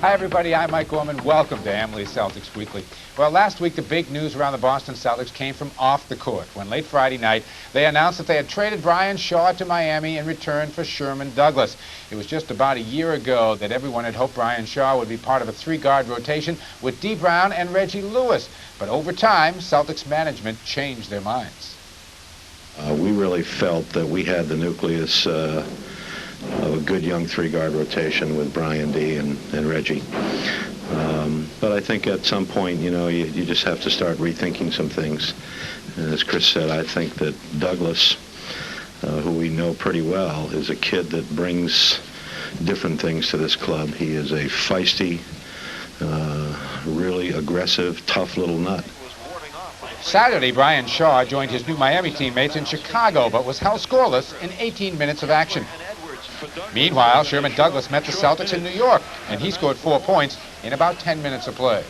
Hi, everybody. I'm Mike Gorman. Welcome to Amalie Celtics Weekly. Well, last week, the big news around the Boston Celtics came from off the court when late Friday night, they announced that they had traded Brian Shaw to Miami in return for Sherman Douglas. It was just about a year ago that everyone had hoped Brian Shaw would be part of a three-guard rotation with Dee Brown and Reggie Lewis. But over time, Celtics management changed their minds. We really felt that we had the nucleus of a good young three-guard rotation with Brian D. and Reggie. But I think at some point, you just have to start rethinking some things. And as Chris said, I think that Douglas, who we know pretty well, is a kid that brings different things to this club. He is a feisty, really aggressive, tough little nut. Saturday, Brian Shaw joined his new Miami teammates in Chicago, but was held scoreless in 18 minutes of action. Meanwhile, Sherman Douglas met the Celtics in New York, and he scored 4 points in about 10 minutes of play.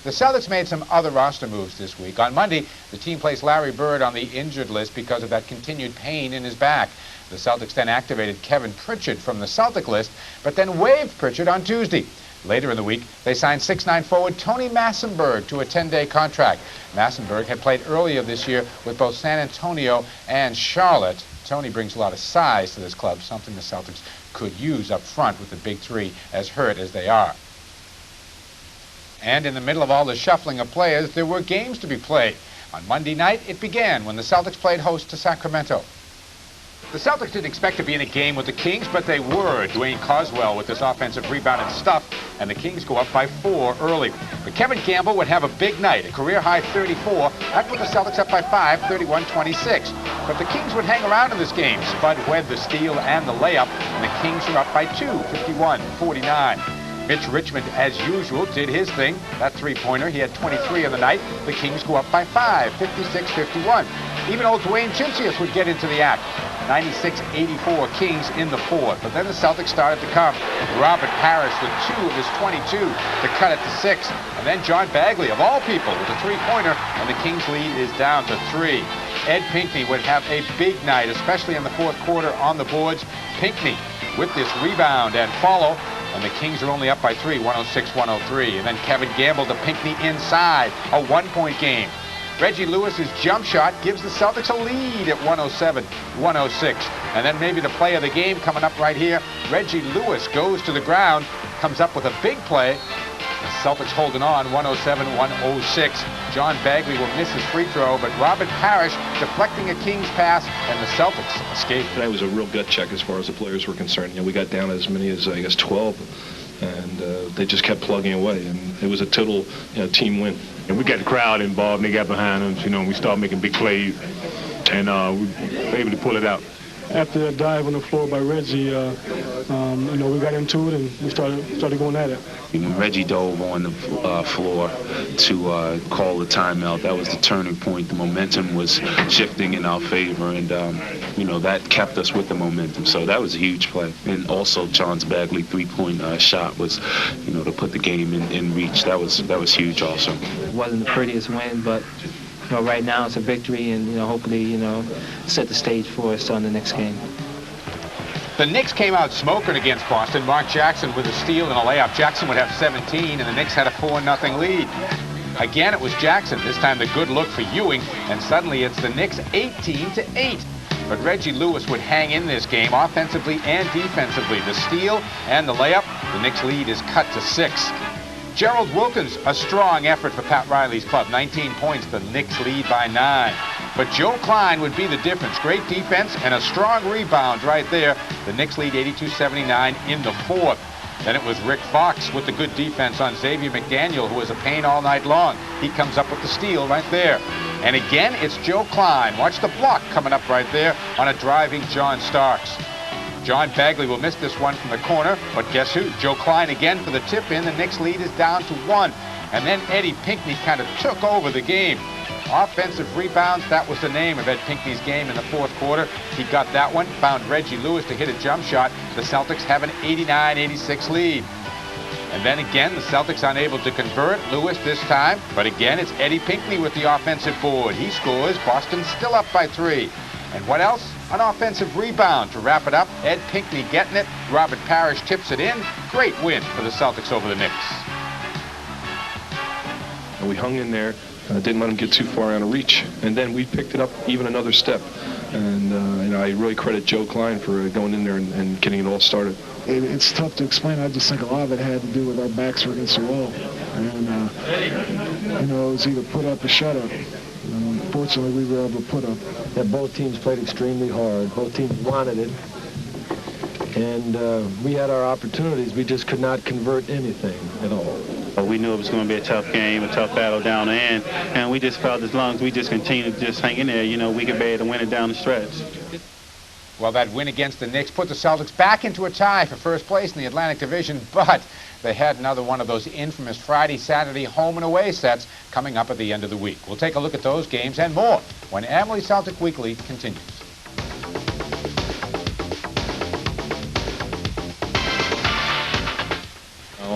The Celtics made some other roster moves this week. On Monday, the team placed Larry Bird on the injured list because of that continued pain in his back. The Celtics then activated Kevin Pritchard from the Celtic list, but then waived Pritchard on Tuesday. Later in the week, they signed 6'9" forward Tony Massenberg to a 10-day contract. Massenberg had played earlier this year with both San Antonio and Charlotte. Tony brings a lot of size to this club, something the Celtics could use up front with the big three, as hurt as they are. And in the middle of all the shuffling of players, there were games to be played. On Monday night, it began when the Celtics played host to Sacramento. The Celtics didn't expect to be in a game with the Kings, but they were. Dwayne Coswell with this offensive rebound and stuff, and the Kings go up by 4 early. But Kevin Gamble would have a big night, a career-high 34. That put the Celtics up by 5, 31-26. But the Kings would hang around in this game. Spud Webb the steal and the layup, and the Kings are up by 2, 51-49. Mitch Richmond, as usual, did his thing. That three-pointer, he had 23 on the night. The Kings go up by 5, 56-51. Even old Dwayne Chincius would get into the act. 96-84 Kings in the fourth. But then the Celtics started to come. Robert Parrish with 2 of his 22 to cut it to 6. And then John Bagley, of all people, with a three-pointer, and the Kings lead is down to 3. Ed Pinckney would have a big night, especially in the fourth quarter on the boards. Pinckney with this rebound and follow. And the Kings are only up by 3, 106-103. And then Kevin Gamble to Pinckney inside, a 1-point game. Reggie Lewis's jump shot gives the Celtics a lead at 107-106. And then maybe the play of the game coming up right here. Reggie Lewis goes to the ground, comes up with a big play. The Celtics holding on, 107-106. John Bagley will miss his free throw, but Robert Parrish deflecting a Kings pass, and the Celtics escape. That was a real gut check as far as the players were concerned. We got down as many as, I guess, 12, and they just kept plugging away, and it was a total team win. And we got the crowd involved, and they got behind us, and we started making big plays, and we were able to pull it out. After that dive on the floor by Reggie, we got into it and we started going at it. When Reggie dove on the floor to call the timeout, that was the turning point. The momentum was shifting in our favor, and that kept us with the momentum. So that was a huge play. And also John's Bagley three-point shot was, to put the game in reach. That was huge also. It wasn't the prettiest win, but right now it's a victory, and hopefully set the stage for us on the next game. The Knicks came out smoking against Boston. Mark Jackson with a steal and a layup. Jackson would have 17, and the Knicks had a 4-0 lead. Again, it was Jackson. This time the good look for Ewing, and suddenly it's the Knicks 18-8. But Reggie Lewis would hang in this game offensively and defensively. The steal and the layup, the Knicks lead is cut to 6. Gerald Wilkins, a strong effort for Pat Riley's club. 19 points, the Knicks lead by 9. But Joe Klein would be the difference. Great defense and a strong rebound right there. The Knicks lead 82-79 in the fourth. Then it was Rick Fox with the good defense on Xavier McDaniel, who was a pain all night long. He comes up with the steal right there. And again, it's Joe Klein. Watch the block coming up right there on a driving John Starks. John Bagley will miss this one from the corner, but guess who? Joe Klein again for the tip-in. The Knicks lead is down to 1. And then Eddie Pinckney kind of took over the game. Offensive rebounds, that was the name of Ed Pinckney's game in the fourth quarter. He got that one, found Reggie Lewis to hit a jump shot. The Celtics have an 89-86 lead. And then again, the Celtics unable to convert. Lewis this time, but again, it's Eddie Pinckney with the offensive board. He scores. Boston still up by 3. And what else? An offensive rebound to wrap it up. Ed Pinckney getting it. Robert Parrish tips it in. Great win for the Celtics over the Knicks. And we hung in there, didn't let them get too far out of reach, and then we picked it up even another step. And I really credit Joe Klein for going in there and getting it all started. It's tough to explain. I just think a lot of it had to do with our backs were against the wall. And, it was either put up or shut up. And unfortunately, we were able to put up. Yeah, both teams played extremely hard. Both teams wanted it. And we had our opportunities. We just could not convert anything at all. We knew it was going to be a tough game, a tough battle down the end. And we just felt as long as we just continued to just hang in there, we could be able to win it down the stretch. Well, that win against the Knicks put the Celtics back into a tie for first place in the Atlantic Division, but they had another one of those infamous Friday, Saturday home and away sets coming up at the end of the week. We'll take a look at those games and more when Amalie Celtic Weekly continues.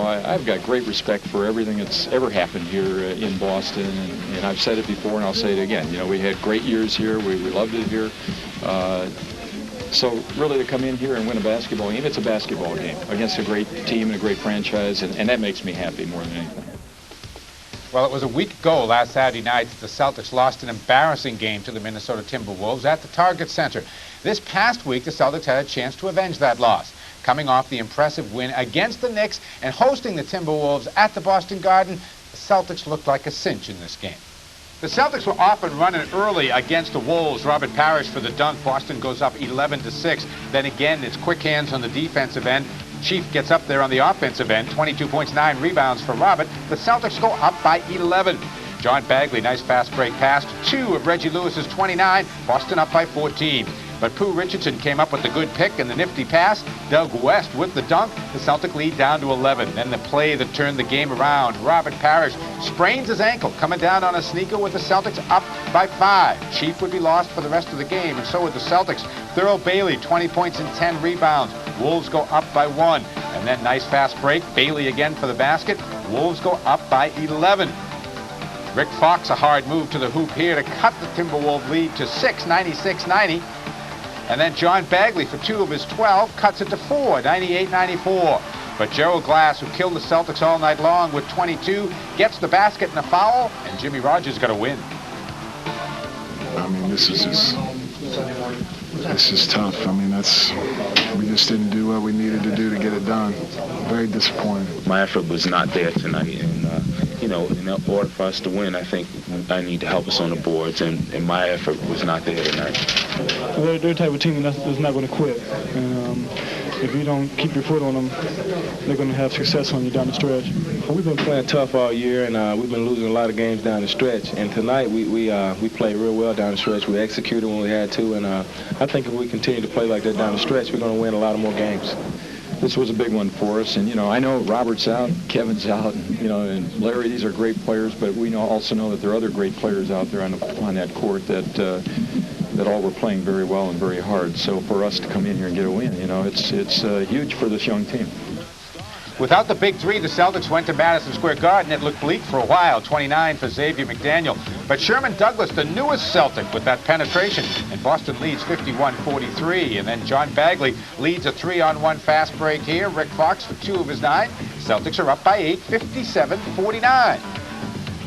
I've got great respect for everything that's ever happened here in Boston, and I've said it before and I'll say it again. We had great years here. We loved it here. So really to come in here and win a basketball game, it's a basketball game against a great team and a great franchise, and that makes me happy more than anything. Well, it was a week ago last Saturday night that the Celtics lost an embarrassing game to the Minnesota Timberwolves at the Target Center. This past week, the Celtics had a chance to avenge that loss, coming off the impressive win against the Knicks and hosting the Timberwolves at the Boston Garden. The Celtics looked like a cinch in this game. The Celtics were off and running early against the Wolves. Robert Parrish for the dunk. Boston goes up 11-6. Then again, it's quick hands on the defensive end. Chief gets up there on the offensive end. 22 points, 9 rebounds for Robert. The Celtics go up by 11. John Bagley, nice fast break pass to 2 of Reggie Lewis's 29. Boston up by 14. But Pooh Richardson came up with the good pick and the nifty pass. Doug West with the dunk. The Celtic lead down to 11. Then the play that turned the game around. Robert Parrish sprains his ankle, coming down on a sneaker with the Celtics up by 5. Chief would be lost for the rest of the game, and so would the Celtics. Thurl Bailey, 20 points and 10 rebounds. Wolves go up by 1. And then nice fast break. Bailey again for the basket. Wolves go up by 11. Rick Fox, a hard move to the hoop here to cut the Timberwolves lead to 6, 96-90. And then John Bagley for 2 of his 12 cuts it to 4, 98-94. But Gerald Glass, who killed the Celtics all night long with 22, gets the basket and a foul, and Jimmy Rogers got a win. I mean, this is tough. I mean, we just didn't do what we needed to do to get it done. Very disappointing. My effort was not there tonight, and in order for us to win, I think I need to help us on the boards, and my effort was not there tonight. They're the type of team that's not going to quit. And if you don't keep your foot on them, they're going to have success on you down the stretch. We've been playing tough all year, and we've been losing a lot of games down the stretch. And tonight we played real well down the stretch. We executed when we had to, and I think if we continue to play like that down the stretch, we're going to win a lot of more games. This was a big one for us, and I know Robert's out, Kevin's out, and Larry. These are great players, but we also know that there are other great players out there on that court that all were playing very well and very hard. So for us to come in here and get a win, it's huge for this young team. Without the big 3, the Celtics went to Madison Square Garden. It looked bleak for a while, 29 for Xavier McDaniel. But Sherman Douglas, the newest Celtic, with that penetration, and Boston leads 51-43. And then John Bagley leads a 3-on-1 fast break here. Rick Fox for 2 of his 9. Celtics are up by 8, 57-49.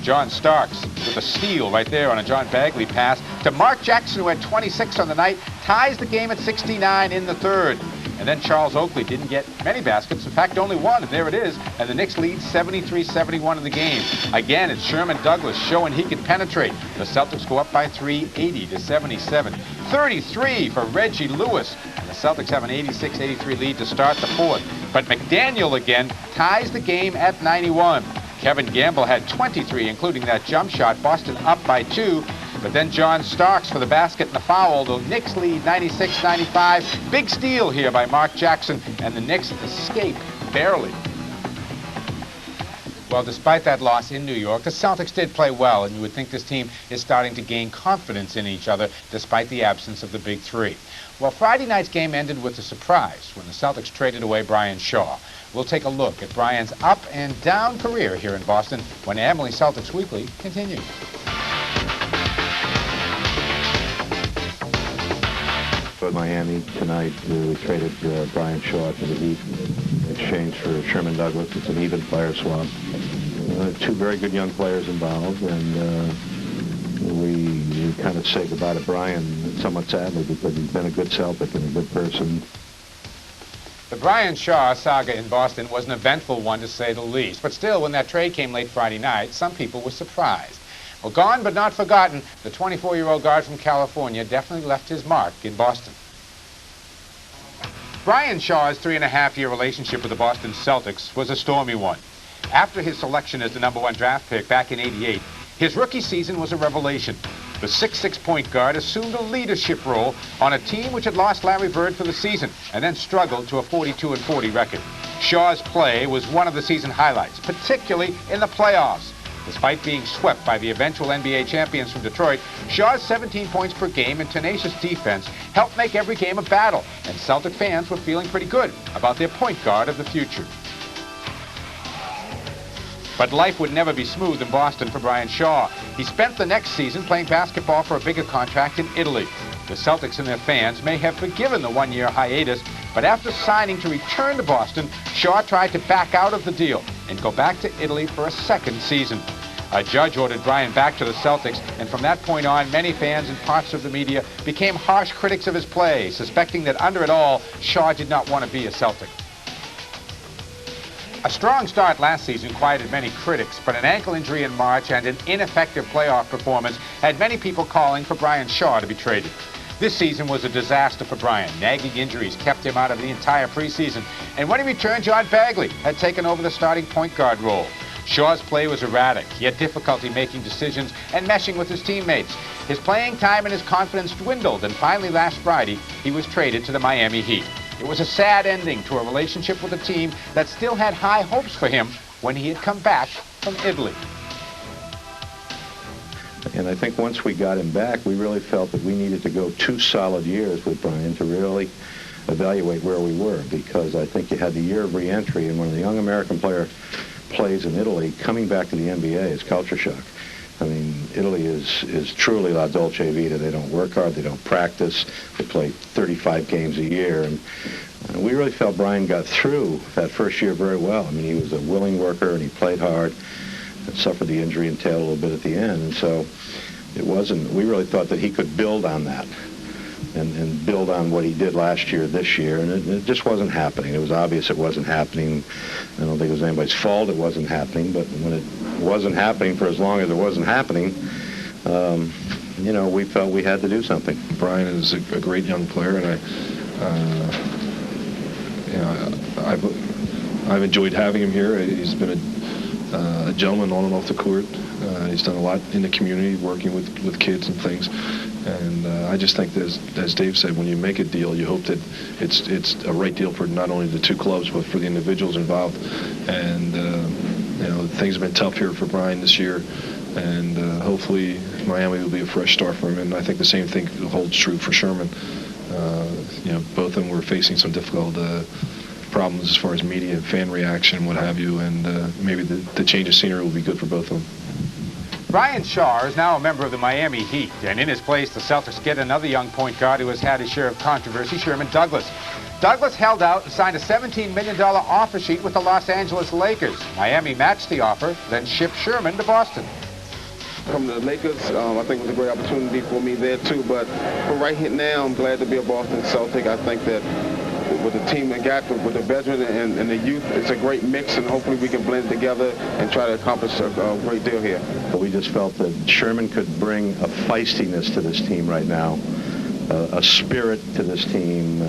John Starks with a steal right there on a John Bagley pass to Mark Jackson, who had 26 on the night, ties the game at 69 in the 3rd. And then Charles Oakley didn't get many baskets. In fact, only 1, and there it is. And the Knicks lead 73-71 in the game. Again, it's Sherman Douglas showing he can penetrate. The Celtics go up by 3, 80-77. 33 for Reggie Lewis. And the Celtics have an 86-83 lead to start the 4th. But McDaniel again ties the game at 91. Kevin Gamble had 23, including that jump shot. Boston up by 2. But then John Starks for the basket and the foul. The Knicks lead 96-95. Big steal here by Mark Jackson, and the Knicks escape barely. Well, despite that loss in New York, the Celtics did play well, and you would think this team is starting to gain confidence in each other despite the absence of the big 3. Well, Friday night's game ended with a surprise when the Celtics traded away Brian Shaw. We'll take a look at Brian's up and down career here in Boston when Amalie Celtics Weekly continues. For Miami tonight, we traded Brian Shaw to the Heat in exchange for Sherman Douglas. It's an even player swap. Two very good young players involved, and we kind of say goodbye to Brian somewhat sadly because he's been a good Celtic and a good person. The Brian Shaw saga in Boston was an eventful one, to say the least. But still, when that trade came late Friday night, some people were surprised. Well, gone but not forgotten, the 24-year-old guard from California definitely left his mark in Boston. Brian Shaw's 3.5-year relationship with the Boston Celtics was a stormy one. After his selection as the #1 draft pick back in '88, his rookie season was a revelation. The 6'6" point guard assumed a leadership role on a team which had lost Larry Bird for the season and then struggled to a 42-40 record. Shaw's play was one of the season highlights, particularly in the playoffs. Despite being swept by the eventual NBA champions from Detroit, Shaw's 17 points per game and tenacious defense helped make every game a battle, and Celtic fans were feeling pretty good about their point guard of the future. But life would never be smooth in Boston for Brian Shaw. He spent the next season playing basketball for a bigger contract in Italy. The Celtics and their fans may have forgiven the one-year hiatus, but after signing to return to Boston, Shaw tried to back out of the deal and go back to Italy for a second season. A judge ordered Brian back to the Celtics, and from that point on, many fans and parts of the media became harsh critics of his play, suspecting that under it all, Shaw did not want to be a Celtic. A strong start last season quieted many critics, but an ankle injury in March and an ineffective playoff performance had many people calling for Brian Shaw to be traded. This season was a disaster for Brian. Nagging injuries kept him out of the entire preseason, and when he returned, John Bagley had taken over the starting point guard role. Shaw's play was erratic. He had difficulty making decisions and meshing with his teammates. His playing time and his confidence dwindled, and finally last Friday, he was traded to the Miami Heat. It was a sad ending to a relationship with a team that still had high hopes for him when he had come back from Italy. And I think once we got him back, we really felt that we needed to go 2 solid years with Brian to really evaluate where we were, because I think you had the year of re-entry, and when a young American player plays in Italy, coming back to the NBA is culture shock. I mean, Italy is truly la dolce vita. They don't work hard. They don't practice. They play 35 games a year. And we really felt Brian got through that first year very well. I mean, he was a willing worker, and he played hard and suffered the injury and tail a little bit at the end. And so we really thought that he could build on that and build on what he did last year, this year. And it just wasn't happening. It was obvious it wasn't happening. I don't think it was anybody's fault it wasn't happening, but when it wasn't happening for as long as it wasn't happening, we felt we had to do something. Brian is a great young player, and I've enjoyed having him here. He's been a gentleman on and off the court. He's done a lot in the community, working with kids and things. And I just think that, as Dave said, when you make a deal, you hope that it's a right deal for not only the two clubs, but for the individuals involved. And things have been tough here for Brian this year, and hopefully Miami will be a fresh start for him. And I think the same thing holds true for Sherman. Both of them were facing some difficult problems as far as media and fan reaction and what have you, and maybe the change of scenery will be good for both of them. Brian Shaw is now a member of the Miami Heat, and in his place, the Celtics get another young point guard who has had his share of controversy, Sherman Douglas. Douglas held out and signed a $17 million offer sheet with the Los Angeles Lakers. Miami matched the offer, then shipped Sherman to Boston. Coming to the Lakers, I think it was a great opportunity for me there too, but for right here now, I'm glad to be a Boston Celtic. I think that with the team that got with the veteran and the youth, it's a great mix, and hopefully we can blend together and try to accomplish a great deal here. We just felt that Sherman could bring a feistiness to this team right now, a spirit to this team.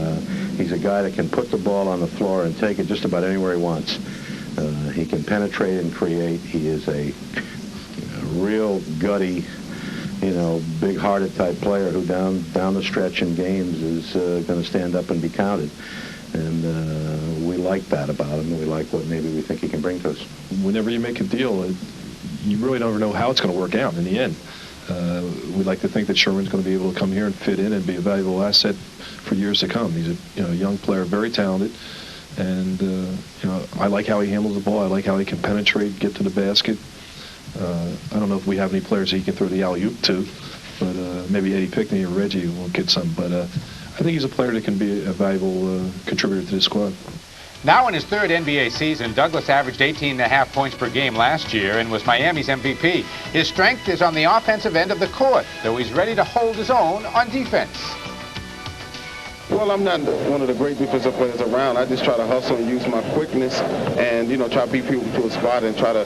He's a guy that can put the ball on the floor and take it just about anywhere he wants. He can penetrate and create. He is a real gutty, big-hearted type player who down the stretch in games is going to stand up and be counted. And we like that about him. We like what maybe we think he can bring to us. Whenever you make a deal, you really don't know how it's going to work out in the end. We'd like to think that Sherman's going to be able to come here and fit in and be a valuable asset for years to come. He's a young player, very talented, and I like how he handles the ball. I like how he can penetrate, get to the basket. I don't know if we have any players that he can throw the alley-oop to, but maybe Eddie Pickney or Reggie will get some. But I think he's a player that can be a valuable contributor to the squad. Now in his third NBA season, Douglas averaged 18.5 points per game last year and was Miami's MVP. His strength is on the offensive end of the court, though he's ready to hold his own on defense. Well, I'm not one of the great defensive players around. I just try to hustle and use my quickness and, try to beat people to a spot and try to,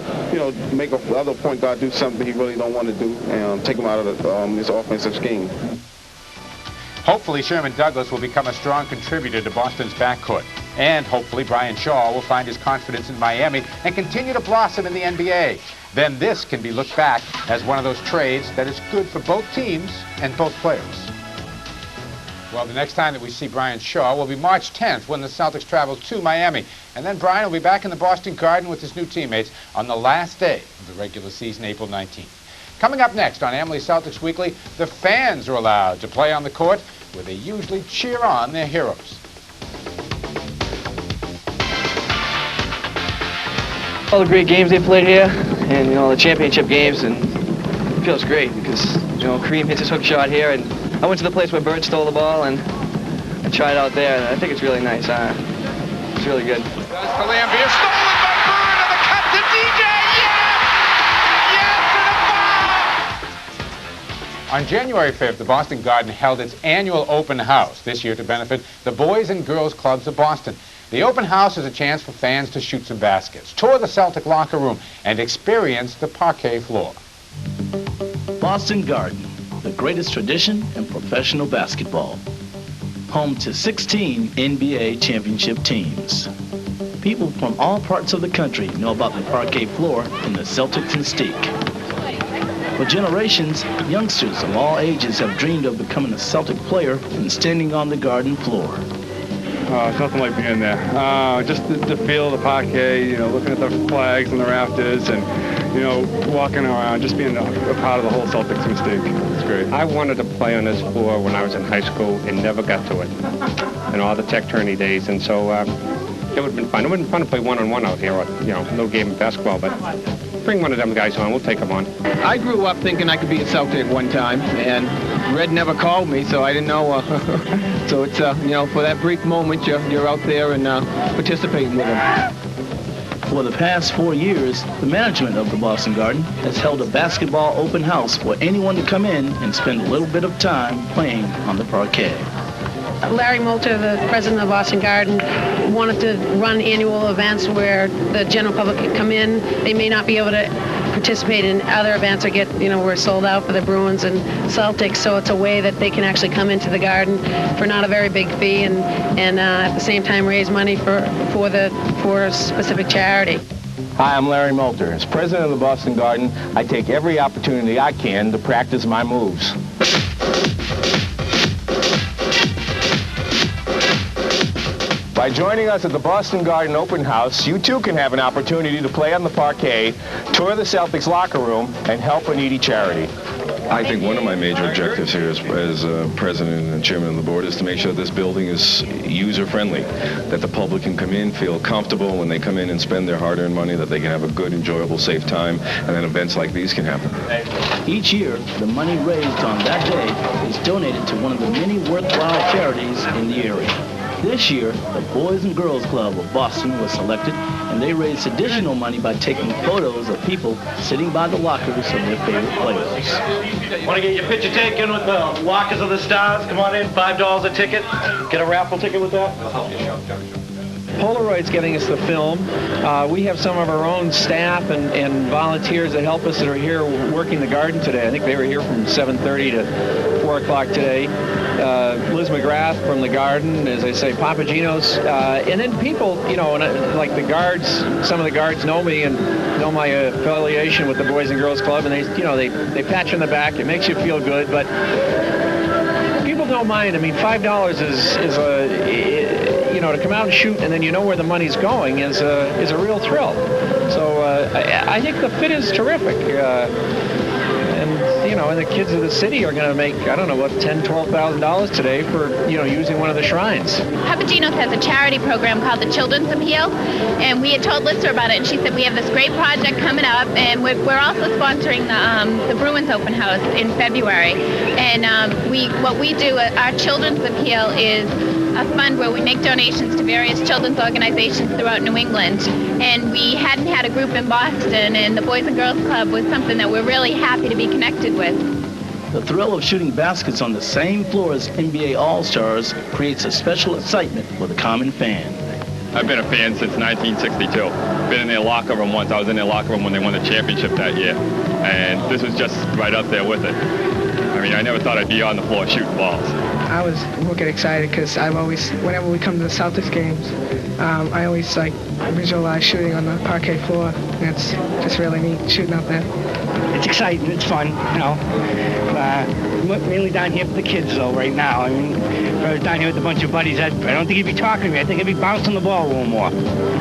make the other point guard do something he really don't want to do and take him out of his offensive scheme. Hopefully, Sherman Douglas will become a strong contributor to Boston's backcourt. And hopefully, Brian Shaw will find his confidence in Miami and continue to blossom in the NBA. Then this can be looked back as one of those trades that is good for both teams and both players. Well, the next time that we see Brian Shaw will be March 10th when the Celtics travel to Miami. And then Brian will be back in the Boston Garden with his new teammates on the last day of the regular season, April 19th. Coming up next on Emily Celtics Weekly, the fans are allowed to play on the court where they usually cheer on their heroes. All the great games they played here, and the championship games, and it feels great because Kareem hits his hook shot here, and I went to the place where Bird stole the ball, and I tried out there, and I think it's really nice. It's really good. That's Columbia, stolen by Bird, and the cut to DJ. Yes, and a foul! On January 5th, the Boston Garden held its annual open house, this year to benefit the Boys and Girls Clubs of Boston. The open house is a chance for fans to shoot some baskets, tour the Celtic locker room, and experience the parquet floor. Boston Garden, the greatest tradition in professional basketball. Home to 16 NBA championship teams. People from all parts of the country know about the parquet floor and the Celtics mystique. For generations, youngsters of all ages have dreamed of becoming a Celtic player and standing on the Garden floor. It's nothing like being there. Just the feel of the parquet, looking at the flags and the rafters and, walking around, just being a part of the whole Celtics mystique. It's great. I wanted to play on this floor when I was in high school and never got to it. And all the tech tourney days, and so it would have been fun. It would have been fun to play one-on-one out here, or, no game of basketball, but bring one of them guys on. We'll take them on. I grew up thinking I could be a Celtic one time, and Red never called me, so I didn't know. So it's, for that brief moment, you're out there and participating with them. For the past 4 years, the management of the Boston Garden has held a basketball open house for anyone to come in and spend a little bit of time playing on the parquet. Larry Moulter, the president of Boston Garden, wanted to run annual events where the general public could come in. They may not be able to participate in other events or get, we're sold out for the Bruins and Celtics, so it's a way that they can actually come into the Garden for not a very big fee and at the same time raise money for a specific charity. Hi, I'm Larry Moulter. As president of the Boston Garden, I take every opportunity I can to practice my moves. By joining us at the Boston Garden Open House, you too can have an opportunity to play on the parquet, tour the Celtics locker room, and help a needy charity. I think one of my major objectives here as president and chairman of the board is to make sure this building is user-friendly, that the public can come in, feel comfortable when they come in and spend their hard-earned money, that they can have a good, enjoyable, safe time, and then events like these can happen. Each year, the money raised on that day is donated to one of the many worthwhile charities in the area. This year, the Boys and Girls Club of Boston was selected, and they raised additional money by taking photos of people sitting by the lockers of their favorite players. Want to get your picture taken with the Lockers of the Stars? Come on in, $5 a ticket. Get a raffle ticket with that. Polaroid's getting us the film. We have some of our own staff and volunteers that help us that are here working the garden today. I think they were here from 7:30 to 4 o'clock today. Liz McGrath from the garden, as I say, Papagino's, and then people, like the guards. Some of the guards know me and know my affiliation with the Boys and Girls Club, and they pat you on the back. It makes you feel good, but people don't mind. I mean, $5 is to come out and shoot, and then you know where the money's going is a real thrill. So I think the fit is terrific. and you know, and the kids of the city are going to make, I don't know, what, $10,000, $12,000 today for, you know, using one of the shrines. Papagenos has a charity program called the Children's Appeal, and we had told Lister about it, and she said we have this great project coming up, and we're also sponsoring the Bruins Open House in February. And what we do, our Children's Appeal is a fund where we make donations to various children's organizations throughout New England. And we hadn't had a group in Boston, and the Boys and Girls Club was something that we're really happy to be connected with. The thrill of shooting baskets on the same floor as NBA All-Stars creates a special excitement for the common fan. I've been a fan since 1962. Been in their locker room once. I was in their locker room when they won the championship that year. And this was just right up there with it. I mean, I never thought I'd be on the floor shooting balls. I was wicked excited because I've always, whenever we come to the Celtics games, I always like visualize shooting on the parquet floor. And it's just really neat shooting out there. It's exciting. It's fun, you know. Mainly down here for the kids, though, right now. I mean, if I was down here with a bunch of buddies, I don't think he'd be talking to me. I think he'd be bouncing the ball a little more.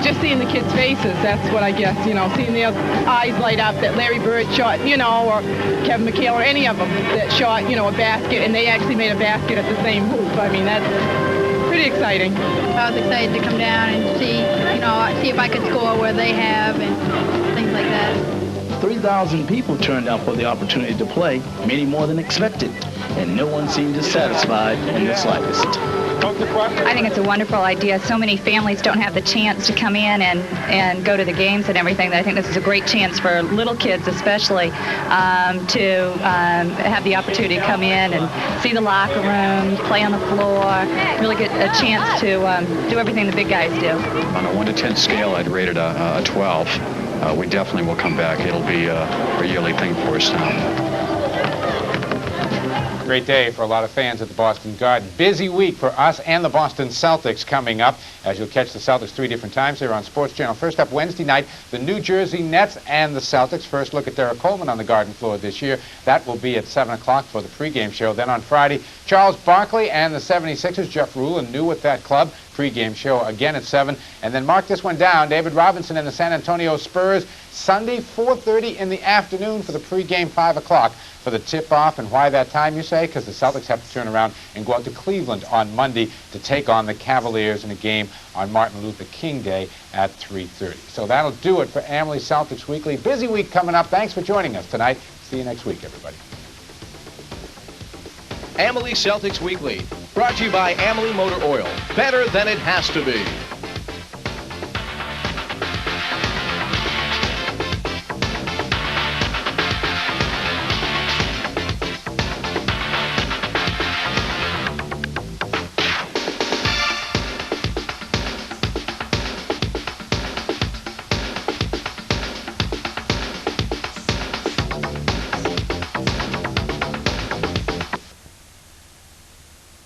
Just seeing the kids' faces, that's what I guess, you know, seeing their eyes light up that Larry Bird shot, you know, or Kevin McHale, or any of them that shot, you know, a basket, and they actually made a basket at the same hoop. I mean, that's pretty exciting. I was excited to come down and see, you know, see if I could score where they have and things like that. 3,000 people turned out for the opportunity to play, many more than expected, and no one seemed dissatisfied in the slightest. I think it's a wonderful idea. So many families don't have the chance to come in and go to the games and everything. I think this is a great chance for little kids especially to have the opportunity to come in and see the locker room, play on the floor, really get a chance to do everything the big guys do. On a 1 to 10 scale, I'd rate it a 12. We definitely will come back. It'll be a yearly thing for us now. Great day for a lot of fans at the Boston Garden. Busy week for us and the Boston Celtics coming up, as you'll catch the Celtics 3 different times here on Sports Channel. First up Wednesday night, the New Jersey Nets and the Celtics. First look at Derek Coleman on the Garden floor this year. That will be at 7 o'clock for the pregame show. Then on Friday, Charles Barkley and the 76ers. Jeff Ruland new with that club. Pregame show again at 7. And then mark this one down, David Robinson and the San Antonio Spurs. Sunday, 4:30 in the afternoon for the pregame, 5 o'clock for the tip-off. And why that time, you say? Because the Celtics have to turn around and go out to Cleveland on Monday to take on the Cavaliers in a game on Martin Luther King Day at 3:30. So that'll do it for Amalie Celtics Weekly. Busy week coming up. Thanks for joining us tonight. See you next week, everybody. Amalie Celtics Weekly, brought to you by Amalie Motor Oil. Better than it has to be.